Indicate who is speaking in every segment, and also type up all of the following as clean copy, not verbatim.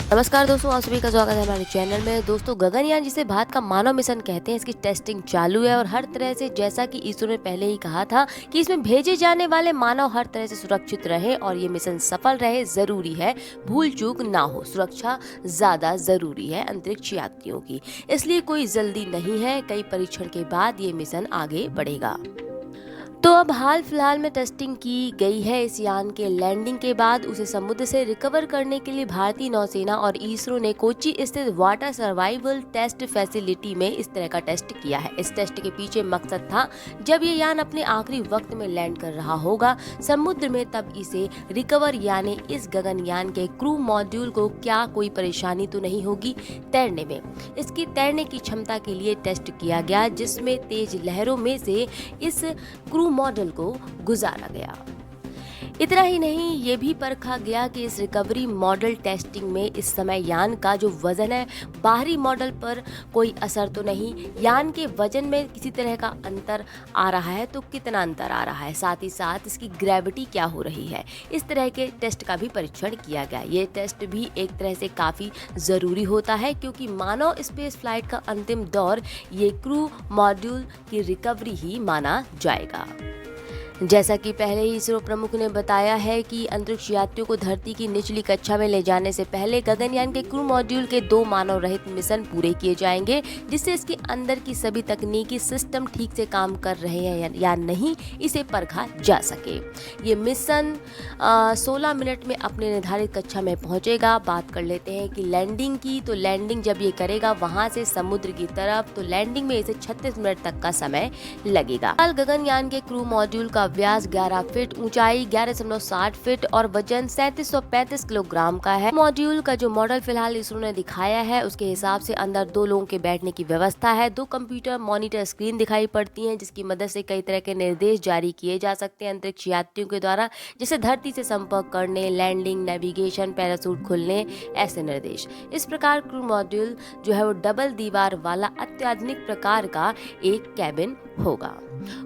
Speaker 1: नमस्कार दोस्तों, आप सभी का स्वागत है हमारे चैनल में। दोस्तों, गगनयान जिसे भारत का मानव मिशन कहते हैं, इसकी टेस्टिंग चालू है और हर तरह से, जैसा कि इसरो ने पहले ही कहा था कि इसमें भेजे जाने वाले मानव हर तरह से सुरक्षित रहे और ये मिशन सफल रहे। जरूरी है भूल चूक ना हो, सुरक्षा ज्यादा जरूरी है अंतरिक्ष यात्रियों की, इसलिए कोई जल्दी नहीं है। कई परीक्षण के बाद ये मिशन आगे बढ़ेगा। तो अब हाल फिलहाल में टेस्टिंग की गई है इस यान के लैंडिंग के बाद उसे समुद्र से रिकवर करने के लिए भारतीय नौसेना और इसरो ने कोच्चि स्थित वाटर सर्वाइवल टेस्ट फैसिलिटी में इस तरह का टेस्ट किया है। इस टेस्ट के पीछे मकसद था, जब ये यान अपने आखिरी वक्त में लैंड कर रहा होगा समुद्र में, तब इसे रिकवर यानी इस गगनयान के क्रू मॉड्यूल को क्या कोई परेशानी तो नहीं होगी तैरने में। इसकी तैरने की क्षमता के लिए टेस्ट किया गया, जिसमें तेज लहरों में से इस क्रू मॉडल को गुजारा गया। इतना ही नहीं, ये भी परखा गया कि इस रिकवरी मॉडल टेस्टिंग में इस समय यान का जो वजन है, बाहरी मॉडल पर कोई असर तो नहीं। यान के वजन में किसी तरह का अंतर आ रहा है तो कितना अंतर आ रहा है, साथ ही साथ इसकी ग्रेविटी क्या हो रही है, इस तरह के टेस्ट का भी परीक्षण किया गया। ये टेस्ट भी एक तरह से काफ़ी ज़रूरी होता है, क्योंकि मानव स्पेस फ्लाइट का अंतिम दौर ये क्रू मॉड्यूल की रिकवरी ही माना जाएगा। जैसा कि पहले ही इसरो प्रमुख ने बताया है कि अंतरिक्ष यात्रियों को धरती की निचली कक्षा में ले जाने से पहले गगनयान के क्रू मॉड्यूल के 2 मानव रहित मिशन पूरे किए जाएंगे, जिससे इसके अंदर की सभी तकनीकी सिस्टम ठीक से काम कर रहे हैं या नहीं, इसे परखा जा सके। ये मिशन 16 मिनट में अपने निर्धारित कक्षा में पहुंचेगा। बात कर लेते हैं कि लैंडिंग की, तो लैंडिंग जब ये करेगा वहां से समुद्र की तरफ, तो लैंडिंग में इसे 36 मिनट तक का समय लगेगा। गगनयान के क्रू मॉड्यूल का व्यास 11 फीट, ऊंचाई 11.60 फीट और वजन 3735 किलोग्राम का है। मॉड्यूल का जो मॉडल फिलहाल इसरो ने दिखाया है, उसके हिसाब से अंदर 2 लोगों के बैठने की व्यवस्था है। 2 कंप्यूटर मॉनिटर स्क्रीन दिखाई पड़ती हैं, जिसकी मदद से कई तरह के निर्देश जारी किए जा सकते हैं अंतरिक्ष यात्रियों के द्वारा, जैसे धरती से संपर्क करने, लैंडिंग, नेविगेशन, पैराशूट खुलने, ऐसे निर्देश। इस प्रकार क्रू मॉड्यूल जो है वो डबल दीवार वाला अत्याधुनिक प्रकार का एक कैबिन होगा।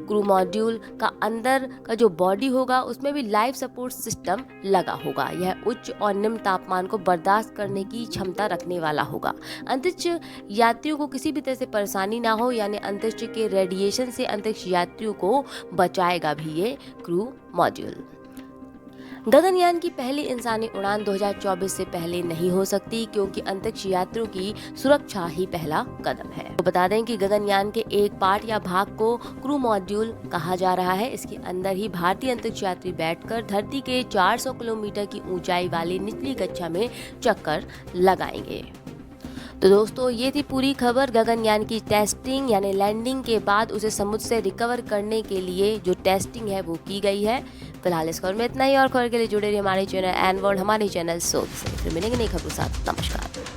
Speaker 1: क्रू मॉड्यूल का अंदर का जो बॉडी होगा उसमें भी लाइफ सपोर्ट सिस्टम लगा होगा। यह उच्च और निम्न तापमान को बर्दाश्त करने की क्षमता रखने वाला होगा। अंतरिक्ष यात्रियों को किसी भी तरह से परेशानी ना हो, यानी अंतरिक्ष के रेडिएशन से अंतरिक्ष यात्रियों को बचाएगा भी ये क्रू मॉड्यूल। गगनयान की पहली इंसानी उड़ान 2024 से पहले नहीं हो सकती, क्योंकि अंतरिक्ष यात्रियों की सुरक्षा ही पहला कदम है। तो बता दें कि गगनयान के एक पार्ट या भाग को क्रू मॉड्यूल कहा जा रहा है। इसके अंदर ही भारतीय अंतरिक्ष यात्री बैठकर धरती के 400 किलोमीटर की ऊंचाई वाली निचली कक्षा में चक्कर लगाएंगे। तो दोस्तों, ये थी पूरी खबर गगनयान की टेस्टिंग यानी लैंडिंग के बाद उसे समुद्र से रिकवर करने के लिए जो टेस्टिंग है वो की गई है। फिलहाल इस खबर में इतना ही, और खबर के लिए जुड़े रहिए हमारे चैनल एन वर्ल्ड, हमारे चैनल सोच से। फिर मिलेंगे नई खबरों के साथ। नमस्कार।